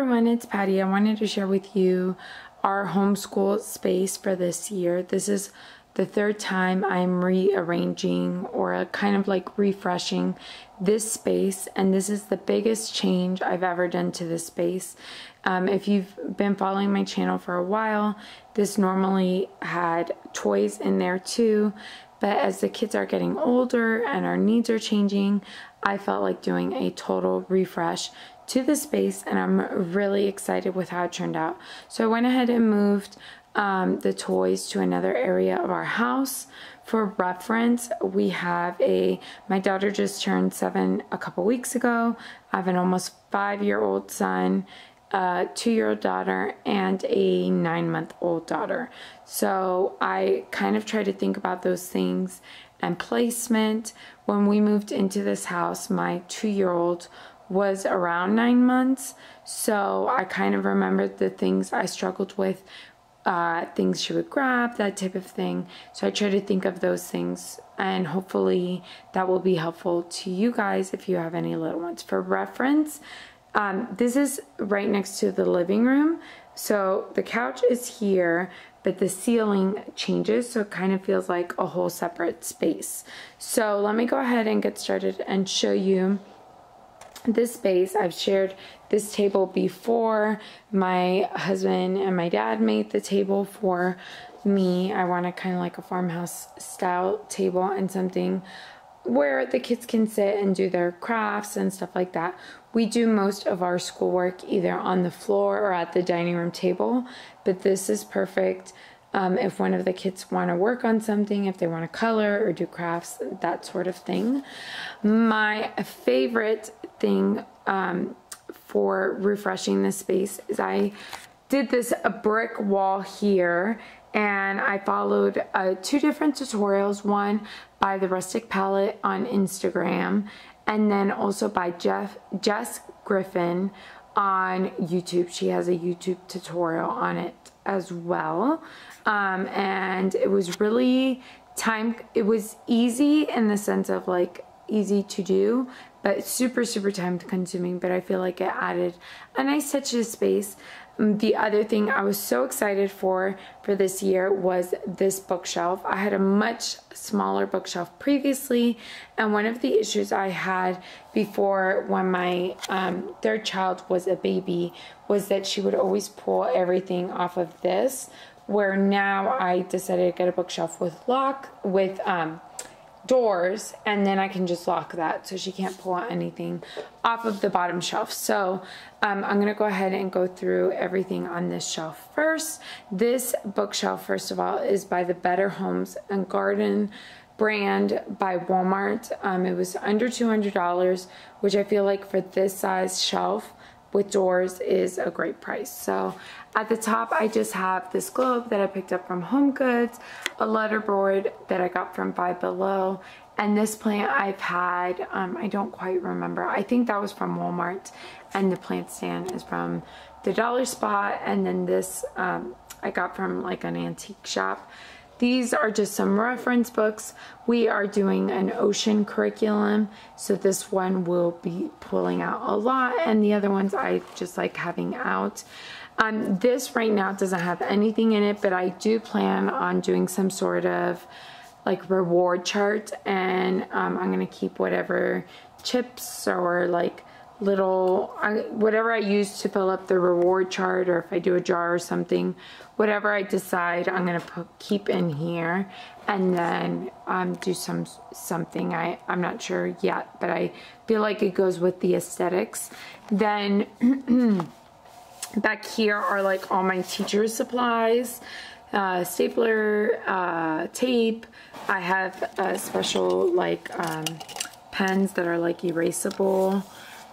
everyone, it's Patty. I wanted to share with you our homeschool space for this year. This is the third time I'm rearranging or kind of like refreshing this space, and this is the biggest change I've ever done to this space. If you've been following my channel for a while, this normally had toys in there too, but as the kids are getting older and our needs are changing, I felt like doing a total refresh to the space, and I'm really excited with how it turned out. So I went ahead and moved the toys to another area of our house. For reference, we have my daughter just turned 7 a couple weeks ago. I have an almost 5-year-old son, a 2-year-old daughter, and a 9-month-old daughter. So I kind of try to think about those things and placement. When we moved into this house, my 2-year-old was around 9 months, so I kind of remembered the things I struggled with, things she would grab, that type of thing. So I try to think of those things, and hopefully that will be helpful to you guys if you have any little ones. For reference, this is right next to the living room, so the couch is here, but the ceiling changes, so it kind of feels like a whole separate space. So let me go ahead and get started and show you this space. I've shared this table before. My husband and my dad made the table for me. I wanted kind of like a farmhouse style table and something where the kids can sit and do their crafts and stuff like that. We do most of our schoolwork either on the floor or at the dining room table, but this is perfect if one of the kids want to work on something, if they want to color or do crafts, that sort of thing. My favorite thing for refreshing this space is I did this brick wall here, and I followed 2 different tutorials, one by the Rustic Palette on Instagram, and then also by Jess Griffin on YouTube. She has a YouTube tutorial on it as well, and it was really it was easy in the sense of like easy to do, but super time consuming, but I feel like it added a nice touch of space. The other thing I was so excited for this year was this bookshelf. I had a much smaller bookshelf previously, and one of the issues I had before when my third child was a baby was that she would always pull everything off of this, where now I decided to get a bookshelf with doors, and then I can just lock that so she can't pull anything off of the bottom shelf. So I'm gonna go ahead and go through everything on this shelf first. This bookshelf, first of all, is by the Better Homes and Garden brand by Walmart. It was under $200, which I feel like for this size shelf with doors is a great price. So at the top, I just have this globe that I picked up from Home Goods, a letterboard that I got from Five Below, and this plant I've had, I don't quite remember. I think that was from Walmart, and the plant stand is from the Dollar Spot, and then this I got from like an antique shop. These are just some reference books. We are doing an ocean curriculum, so this one will be pulling out a lot, and the other ones I just like having out. This right now doesn't have anything in it, but I do plan on doing some sort of like reward chart, and I'm gonna keep whatever chips or like whatever I use to fill up the reward chart, or if I do a jar or something, whatever I decide I'm gonna keep in here, and then do something. I'm not sure yet, but I feel like it goes with the aesthetics. Then back here are like all my teacher's supplies, stapler, tape. I have special like pens that are like erasable.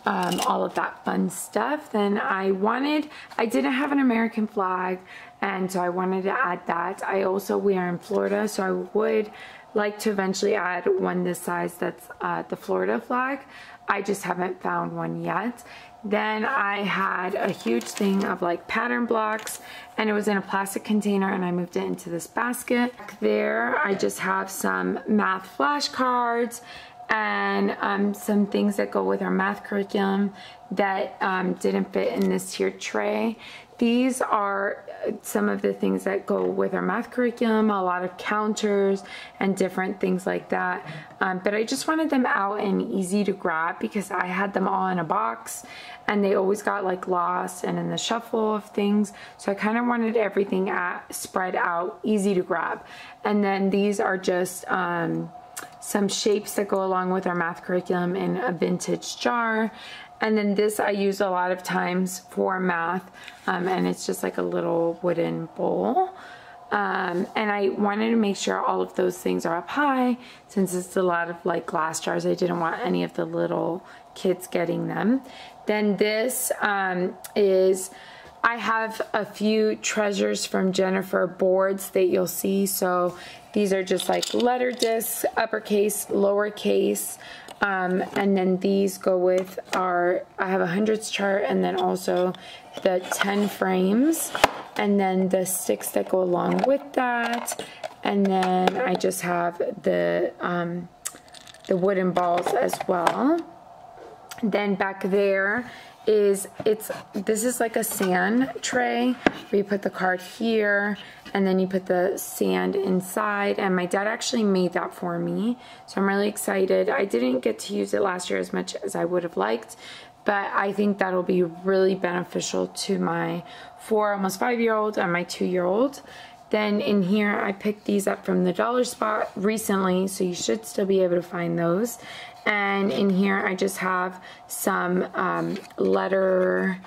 All of that fun stuff. Then I didn't have an American flag, and so I wanted to add that. We are in Florida, so I would like to eventually add one this size that's the Florida flag. I just haven't found one yet. Then I had a huge thing of like pattern blocks, and it was in a plastic container, and I moved it into this basket. There I just have some math flashcards and some things that go with our math curriculum that didn't fit in this tiered tray. These are some of the things that go with our math curriculum, a lot of counters and different things like that. But I just wanted them out and easy to grab because I had them all in a box and they always got like lost and in the shuffle of things. So I kind of wanted everything spread out, easy to grab. And then these are just some shapes that go along with our math curriculum in a vintage jar. And then this I use a lot of times for math, and it's just like a little wooden bowl. And I wanted to make sure all of those things are up high since it's a lot of like glass jars. I didn't want any of the little kids getting them. Then this is, I have a few treasures from Jennifer boards that you'll see. So these are just like letter discs, uppercase, lowercase. And then these go with our, I have a hundreds chart and then also the 10 frames and then the sticks that go along with that. And then I just have the wooden balls as well. Then back there is, this is like a sand tray where you put the card here and then you put the sand inside, and my dad actually made that for me, so I'm really excited. I didn't get to use it last year as much as I would have liked, but I think that'll be really beneficial to my 4, almost 5-year-old and my 2-year-old. Then in here I picked these up from the dollar spot recently, so you should still be able to find those. And in here I just have some letter,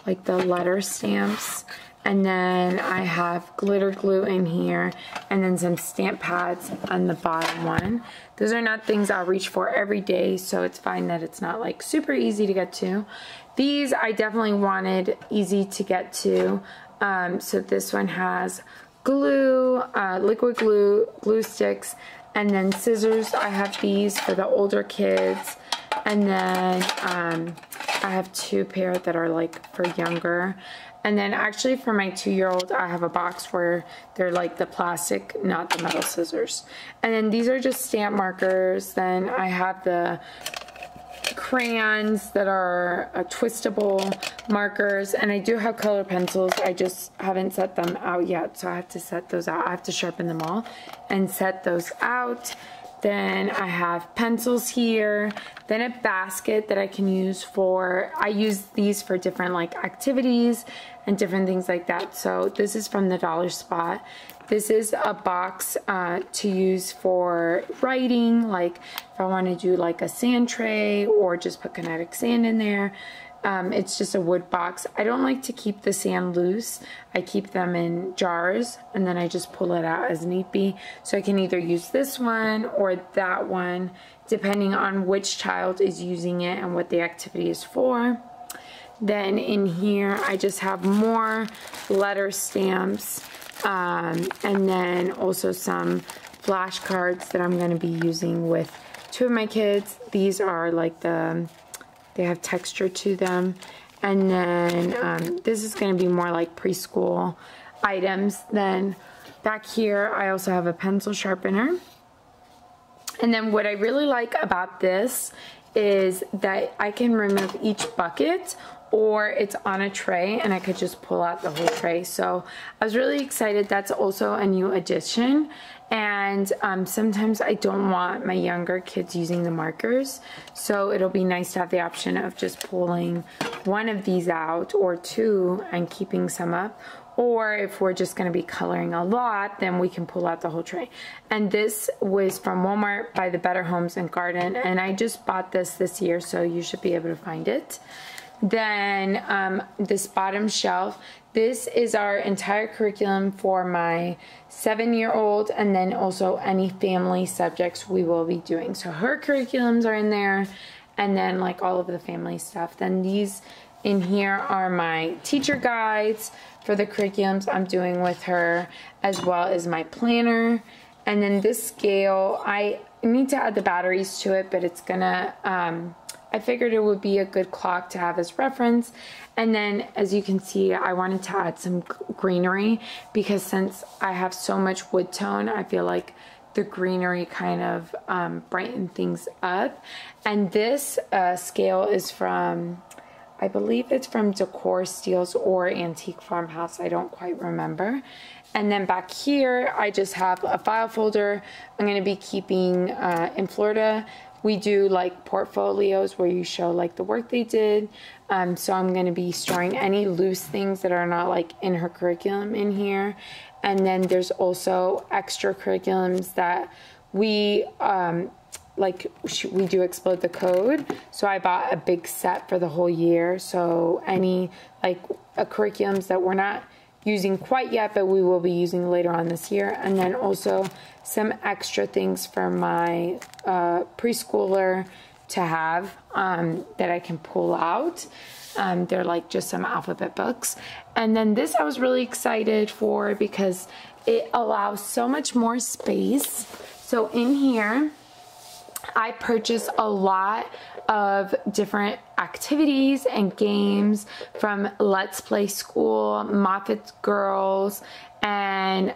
like the letter stamps. And then I have glitter glue in here and then some stamp pads on the bottom one. Those are not things I'll reach for every day, so it's fine that it's not like super easy to get to. These I definitely wanted easy to get to. So this one has glue, liquid glue, glue sticks, and then scissors. I have these for the older kids. And then I have 2 pair that are like for younger. And then actually for my 2-year-old, I have a box where they're like the plastic, not the metal scissors. And then these are just stamp markers. Then I have the crayons that are twistable markers, and I do have color pencils. I just haven't set them out yet, so I have to set those out. I have to sharpen them all and set those out. Then I have pencils here, then a basket that I can use for, I use these for different like activities and different things like that. So this is from the dollar spot. This is a box to use for writing, like if I want to do like a sand tray or just put kinetic sand in there. It's just a wood box. I don't like to keep the sand loose. I keep them in jars and then I just pull it out as need be. So I can either use this one or that one depending on which child is using it and what the activity is for. Then in here I just have more letter stamps and then also some flashcards that I'm going to be using with 2 of my kids. These are like they have texture to them. And then this is going to be more like preschool items. Then back here I also have a pencil sharpener. And then what I really like about this is that I can remove each bucket, or it's on a tray and I could just pull out the whole tray. So I was really excited. That's also a new addition. And sometimes I don't want my younger kids using the markers, so it'll be nice to have the option of just pulling one of these out or 2 and keeping some up. Or if we're just going to be coloring a lot, then we can pull out the whole tray. And this was from Walmart by the Better Homes and Garden, and I just bought this year, so you should be able to find it. Then this bottom shelf, this is our entire curriculum for my 7-year-old, and then also any family subjects we will be doing. So her curriculums are in there, and then like all of the family stuff. Then these in here are my teacher guides for the curriculums I'm doing with her, as well as my planner. And then this scale, I need to add the batteries to it, but it's gonna I figured it would be a good clock to have as reference. And then as you can see, I wanted to add some greenery because since I have so much wood tone, I feel like the greenery kind of brighten things up. And this scale is from, I believe it's from Decor Steels or Antique Farmhouse. I don't quite remember. And then back here, I just have a file folder. I'm going to be keeping, in Florida, we do like portfolios where you show like the work they did. So I'm going to be storing any loose things that are not like in her curriculum in here. And then there's also extra curriculums that we, we do Explode the Code. So I bought a big set for the whole year. So any like curriculums that we're not using quite yet, but we will be using later on this year. And then also some extra things for my preschooler to have that I can pull out. They're like just some alphabet books. And then this I was really excited for because it allows so much more space. So in here, I purchased a lot of different activities and games from Let's Play School, Moffat's Girls, and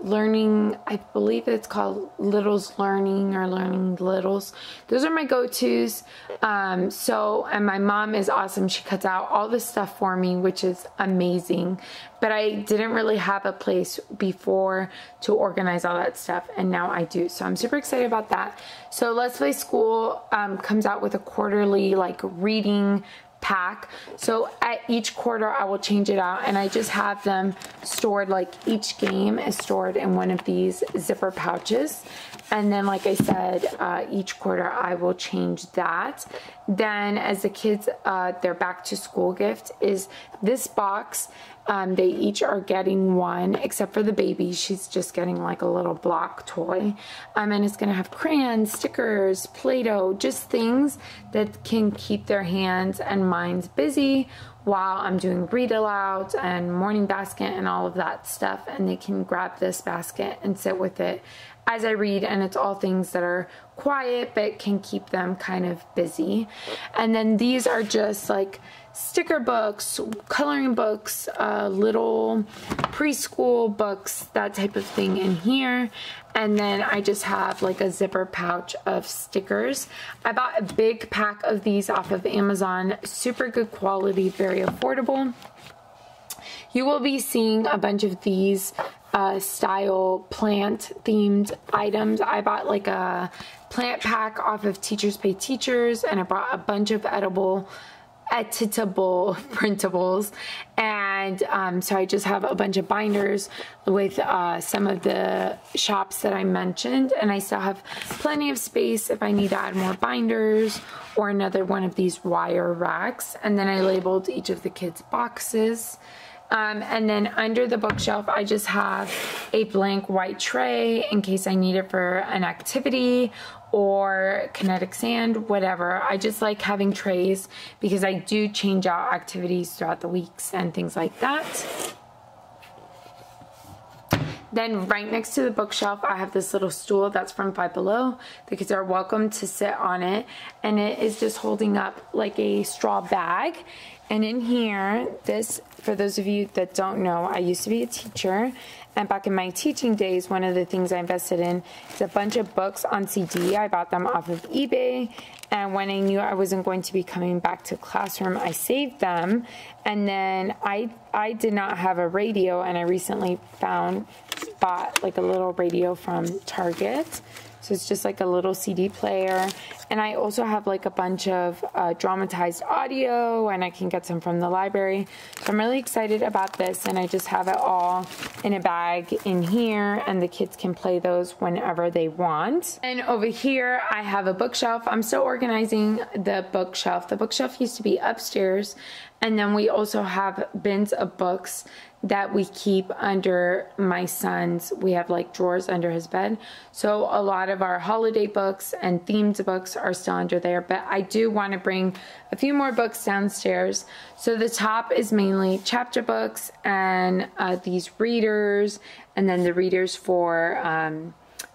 Learning, I believe it's called Littles Learning or Learning Littles. Those are my go-tos. And my mom is awesome. She cuts out all this stuff for me, which is amazing. But I didn't really have a place before to organize all that stuff, and now I do. So I'm super excited about that. So Let's Play School comes out with a quarterly like reading pack. So at each quarter I will change it out, and I just have them stored, like each game is stored in one of these zipper pouches. And then like I said, each quarter I will change that. Then as the kids, their back to school gift is this box. They each are getting one, except for the baby. She's just getting like a little block toy. And it's gonna have crayons, stickers, Play-Doh, just things that can keep their hands and minds busy while I'm doing read aloud and morning basket and all of that stuff. And they can grab this basket and sit with it as I read, and it's all things that are quiet but can keep them kind of busy. And then these are just like sticker books, coloring books, little preschool books, that type of thing in here. And then I just have like a zipper pouch of stickers. I bought a big pack of these off of Amazon. Super good quality, very affordable. You will be seeing a bunch of these style plant themed items. I bought like a plant pack off of Teachers Pay Teachers, and I bought a bunch of editable printables. And so I just have a bunch of binders with some of the shops that I mentioned, and I still have plenty of space if I need to add more binders or another one of these wire racks. And then I labeled each of the kids' boxes. And then under the bookshelf, I just have a blank white tray in case I need it for an activity or kinetic sand, whatever. I just like having trays because I do change out activities throughout the weeks and things like that. Then right next to the bookshelf, I have this little stool that's from Five Below. The kids are welcome to sit on it, and it is just holding up like a straw bag. And in here, this, for those of you that don't know, I used to be a teacher, and back in my teaching days, one of the things I invested in is a bunch of books on CD. I bought them off of eBay, and when I knew I wasn't going to be coming back to classroom, I saved them. And then I did not have a radio, and I recently bought like a little radio from Target. So it's just like a little CD player. And I also have like a bunch of dramatized audio, and I can get some from the library. So I'm really excited about this, and I just have it all in a bag in here, and the kids can play those whenever they want. And over here, I have a bookshelf. I'm still organizing the bookshelf. The bookshelf used to be upstairs, and then we also have bins of books that we keep under my son's. We have like drawers under his bed. So a lot of our holiday books and themed books are still under there, but I do want to bring a few more books downstairs. So the top is mainly chapter books and these readers, and then the readers for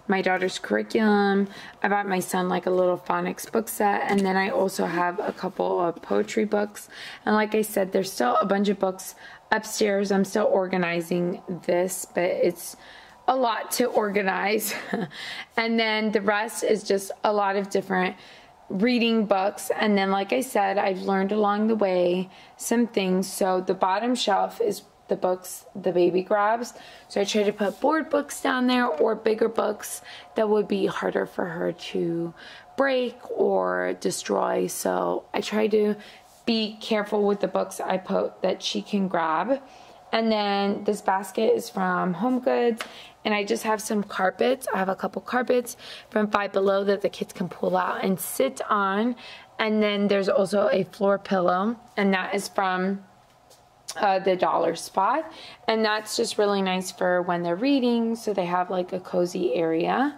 my daughter's curriculum. I bought my son like a little phonics book set, and then I also have a couple of poetry books. And like I said, there's still a bunch of books upstairs. I'm still organizing this, but it's a lot to organize. And then the rest is just a lot of different reading books. And then, like I said, I've learned along the way some things. So the bottom shelf is the books the baby grabs. So I try to put board books down there or bigger books that would be harder for her to break or destroy. So I try to be careful with the books I put that she can grab. And then this basket is from HomeGoods, and I just have some carpets. I have a couple carpets from Five Below that the kids can pull out and sit on. And then there's also a floor pillow, and that is from the Dollar Spot, and that's just really nice for when they're reading, so they have like a cozy area.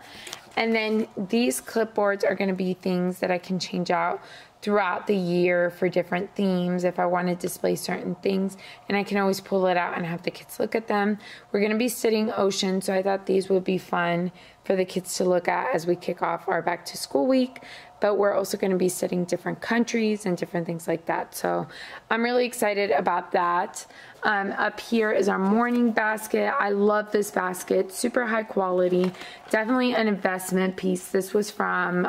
And then these clipboards are going to be things that I can change out throughout the year for different themes if I want to display certain things, and I can always pull it out and have the kids look at them. We're going to be studying ocean, so I thought these would be fun for the kids to look at as we kick off our back to school week. But we're also going to be studying different countries and different things like that. So I'm really excited about that. Up here is our morning basket. I love this basket, super high quality, definitely an investment piece. This was from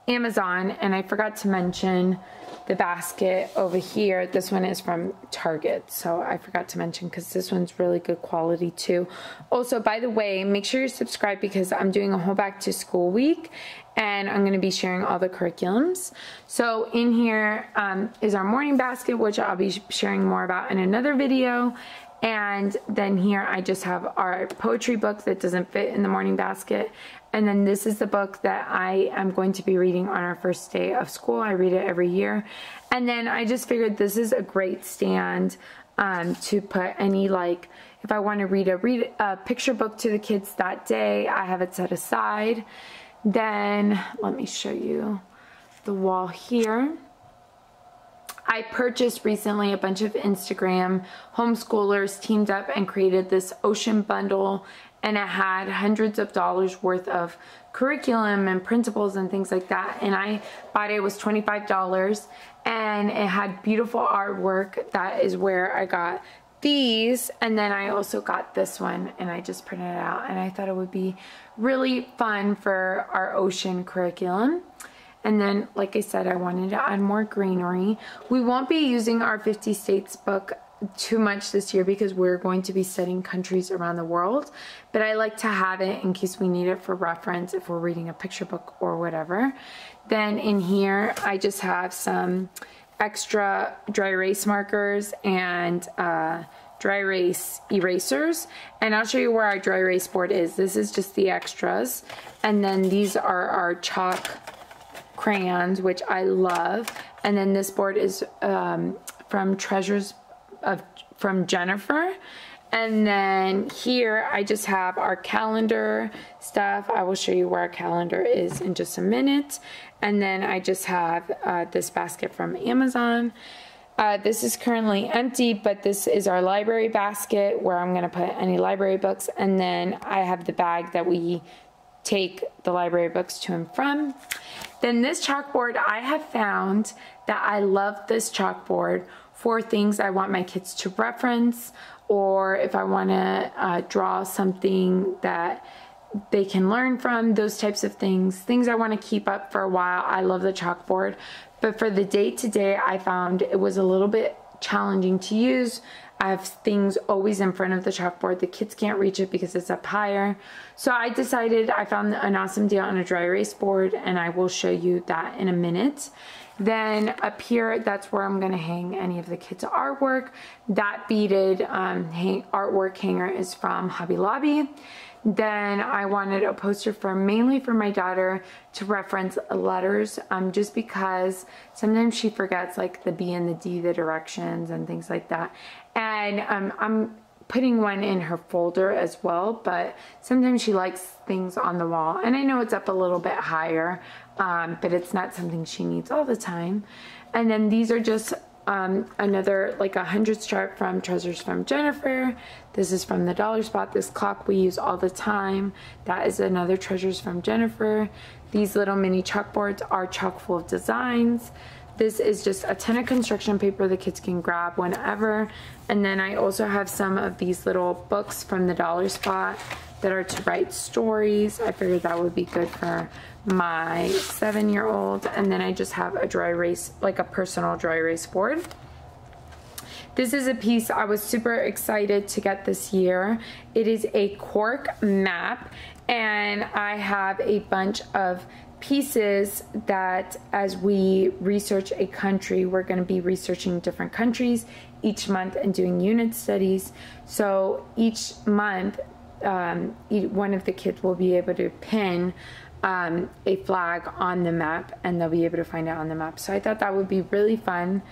Amazon, and I forgot to mention the basket over here. This one is from Target, so I forgot to mention because this one's really good quality too. Also, by the way, make sure you're subscribed because I'm doing a whole back to school week, and I'm going to be sharing all the curriculums. So in here is our morning basket, which I'll be sharing more about in another video. And then here I just have our poetry book that doesn't fit in the morning basket. And then this is the book that I am going to be reading on our first day of school. I read it every year. And then I just figured this is a great stand to put any, like, if I want to read a picture book to the kids that day, I have it set aside. Then let me show you the wall here. I purchased recently a bunch of Instagram homeschoolers teamed up and created this ocean bundle, and it had hundreds of dollars worth of curriculum and principles and things like that, and I bought it. It was $25, and it had beautiful artwork. That is where I got these, and then I also got this one, and I just printed it out, and I thought it would be really fun for our ocean curriculum. And then, like I said, I wanted to add more greenery. We won't be using our 50 states book too much this year because we're going to be studying countries around the world, but I like to have it in case we need it for reference if we're reading a picture book or whatever. Then in here, I just have some extra dry erase markers and dry erase erasers, and I'll show you where our dry erase board is. This is just the extras, and then these are our chalk crayons, which I love, and then this board is from from Jennifer. And then here I just have our calendar stuff. I will show you where our calendar is in just a minute. And then I just have this basket from Amazon. This is currently empty, but this is our library basket where I'm going to put any library books. And then I have the bag that we take the library books to and from. Then this chalkboard, I have found that I love this chalkboard for things I want my kids to reference, or if I want to draw something that they can learn from, those types of things I want to keep up for a while. I love the chalkboard, but for the day-to-day, I found it was a little bit challenging to use. I have things always in front of the chalkboard. The kids can't reach it because it's up higher. So I decided I found an awesome deal on a dry erase board, and I will show you that in a minute. Then up here, that's where I'm going to hang any of the kids' artwork. That beaded artwork hanger is from Hobby Lobby. Then I wanted a poster mainly for my daughter to reference letters, just because sometimes she forgets like the B and the D, the directions and things like that. And I'm putting one in her folder as well, but sometimes she likes things on the wall. And I know it's up a little bit higher, but it's not something she needs all the time. And then these are just another like 100 chart from Treasures from Jennifer. This is from the Dollar Spot. This clock we use all the time. That is another Treasures from Jennifer. These little mini chalkboards are chock full of designs. This is just a ton of construction paper the kids can grab whenever. And then I also have some of these little books from the dollar spot that are to write stories. I figured that would be good for my 7-year-old. And then I just have a dry erase, like a personal dry erase board. This is a piece I was super excited to get this year. It is a Cork Map, and I have a bunch of pieces that as we research a country, we're going to be researching different countries each month and doing unit studies. So each month, one of the kids will be able to pin a flag on the map, and they'll be able to find it on the map. So I thought that would be really fun.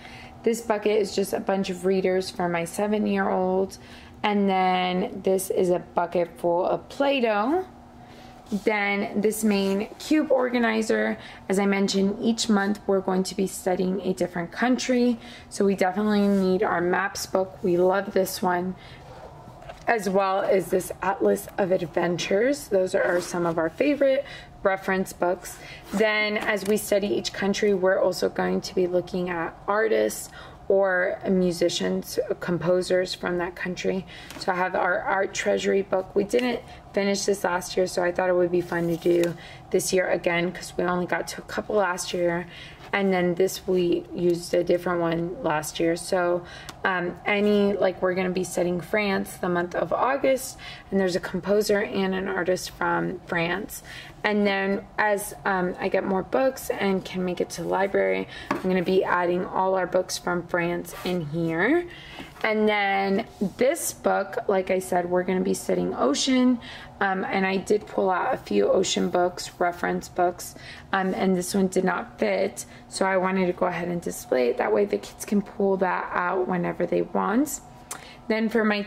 This bucket is just a bunch of readers for my 7-year-old. And then this is a bucket full of Play-Doh. Then this main cube organizer, as I mentioned, each month we're going to be studying a different country. So we definitely need our maps book. We love this one, as well as this Atlas of Adventures. Those are some of our favorite reference books. Then as we study each country, we're also going to be looking at artists or musicians, composers from that country. So I have our art treasury book. We didn't finish this last year, so I thought it would be fun to do this year again, because we only got to a couple last year, and then this we used a different one last year. So we're gonna be studying France the month of August, and there's a composer and an artist from France. And then as I get more books and can make it to the library, I'm going to be adding all our books from France in here. And then this book, like I said, we're going to be studying ocean. And I did pull out a few ocean books, reference books, and this one did not fit. So I wanted to go ahead and display it. That way the kids can pull that out whenever they want. Then for my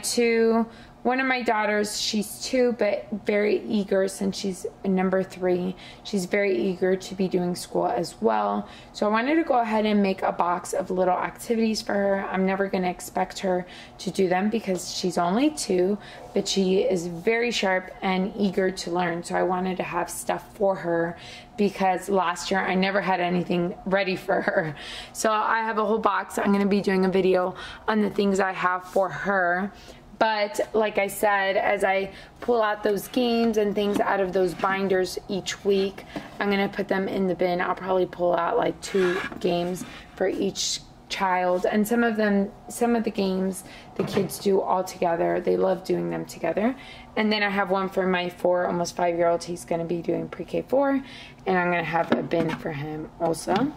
one of my daughters, she's 2, but very eager since she's number 3. She's very eager to be doing school as well. So I wanted to go ahead and make a box of little activities for her. I'm never going to expect her to do them because she's only 2, but she is very sharp and eager to learn. So I wanted to have stuff for her because last year I never had anything ready for her. So I have a whole box. I'm going to be doing a video on the things I have for her. But like I said, as I pull out those games and things out of those binders each week, I'm going to put them in the bin. I'll probably pull out like 2 games for each child. And some of the games the kids do all together. They love doing them together. And then I have one for my 4, almost 5-year-old. He's going to be doing pre-K 4. And I'm going to have a bin for him also.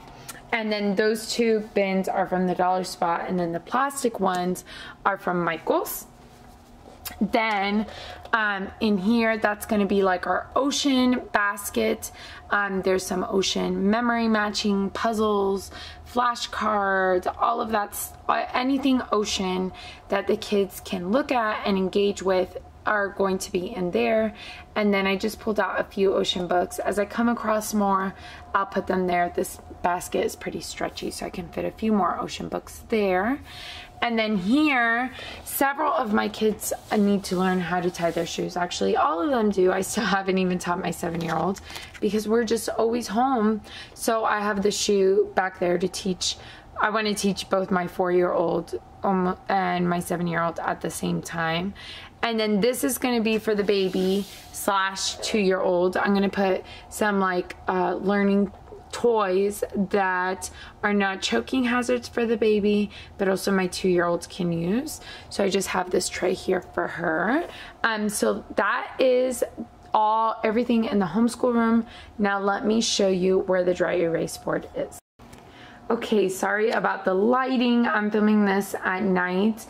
And then those 2 bins are from the dollar spot. And then the plastic ones are from Michael's. Then in here, that's going to be like our ocean basket. There's some ocean memory matching puzzles, flashcards, all of that, anything ocean that the kids can look at and engage with are going to be in there. And then I just pulled out a few ocean books. As I come across more, I'll put them there. This basket is pretty stretchy, so I can fit a few more ocean books there. And then here, several of my kids need to learn how to tie their shoes. Actually, all of them do. I still haven't even taught my 7-year-old because we're just always home. So I have the shoe back there to teach. I want to teach both my 4-year-old and my 7-year-old at the same time. And then this is going to be for the baby / 2-year-old. I'm going to put some like learning toys that are not choking hazards for the baby, but also my 2-year-olds can use. So I just have this tray here for her. So that is everything in the homeschool room. Now let me show you where the dry erase board is. Okay, sorry about the lighting. I'm filming this at night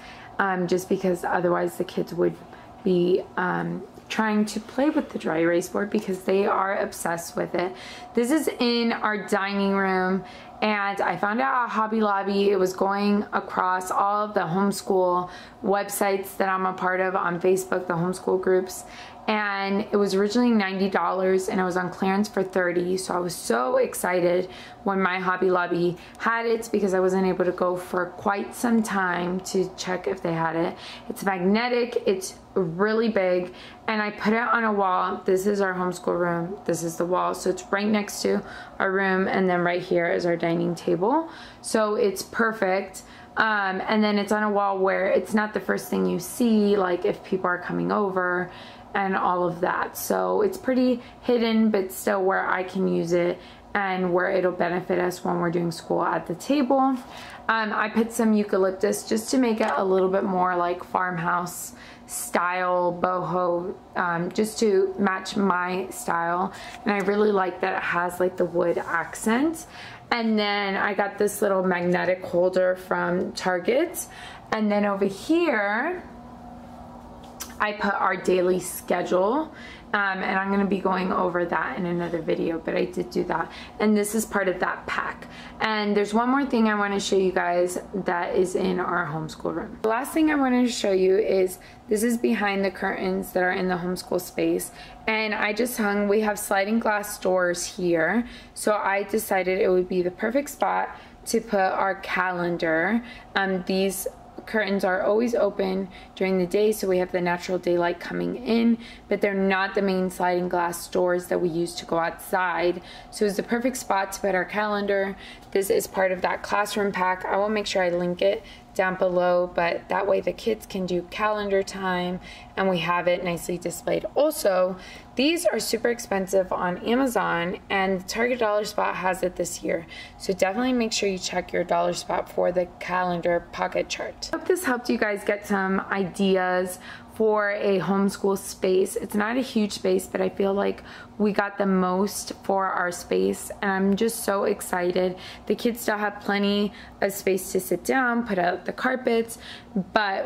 just because otherwise the kids would be trying to play with the dry erase board because they are obsessed with it. This is in our dining room, and I found out at Hobby Lobby. It was going across all of the homeschool websites that I'm a part of on Facebook, the homeschool groups, and it was originally $90 and it was on clearance for $30. So I was so excited when my Hobby Lobby had it because I wasn't able to go for quite some time to check if they had it. It's magnetic, it's really big, and I put it on a wall. This is our homeschool room, this is the wall, so it's right next to our room, and then right here is our dining table. So it's perfect. And then it's on a wall where it's not the first thing you see, like if people are coming over and all of that. So it's pretty hidden, but still where I can use it and where it'll benefit us when we're doing school at the table. I put some eucalyptus just to make it a little bit more like farmhouse style, boho, just to match my style. And I really like that it has like the wood accent. And then I got this little magnetic holder from Target. And then over here, I put our daily schedule. And I'm going to be going over that in another video, but I did do that. And this is part of that pack. And there's one more thing I want to show you guys that is in our homeschool room. The last thing I wanted to show you is this is behind the curtains that are in the homeschool space. And I just hung, we have sliding glass doors here. So I decided it would be the perfect spot to put our calendar. These curtains are always open during the day, so we have the natural daylight coming in, but they're not the main sliding glass doors that we use to go outside. So it's the perfect spot to put our calendar. This is part of that classroom pack. I will make sure I link it down below, but that way the kids can do calendar time and we have it nicely displayed. Also, these are super expensive on Amazon, and Target Dollar Spot has it this year. So definitely make sure you check your Dollar Spot for the calendar pocket chart. I hope this helped you guys get some ideas for a homeschool space. It's not a huge space, but I feel like we got the most for our space, and I'm just so excited. The kids still have plenty of space to sit down, put out the carpets, but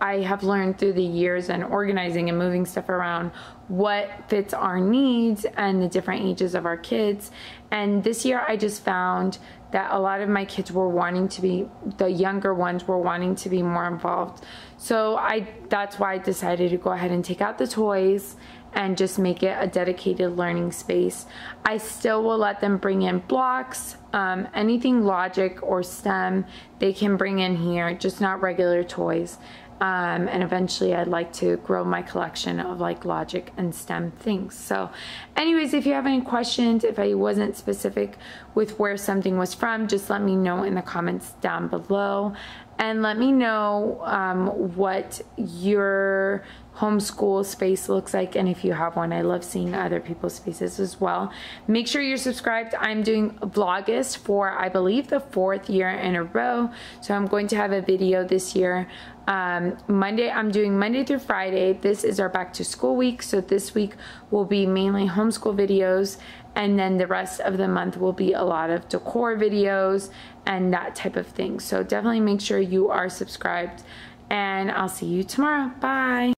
I have learned through the years and organizing and moving stuff around what fits our needs and the different ages of our kids. And this year I just found that a lot of my kids were wanting to be, the younger ones were wanting to be more involved. So that's why I decided to go ahead and take out the toys and just make it a dedicated learning space. I still will let them bring in blocks, anything logic or STEM they can bring in here, just not regular toys. And eventually I'd like to grow my collection of like logic and STEM things. So anyways, if you have any questions, if I wasn't specific with where something was from, just let me know in the comments down below. And let me know what your homeschool space looks like, and if you have one. I love seeing other people's spaces as well. Make sure you're subscribed. I'm doing Vlogust for, I believe, the 4th year in a row. So I'm going to have a video this year. Monday, I'm doing Monday through Friday. This is our back to school week, so this week will be mainly homeschool videos, and then the rest of the month will be a lot of decor videos and that type of thing. So definitely make sure you are subscribed, and I'll see you tomorrow. Bye.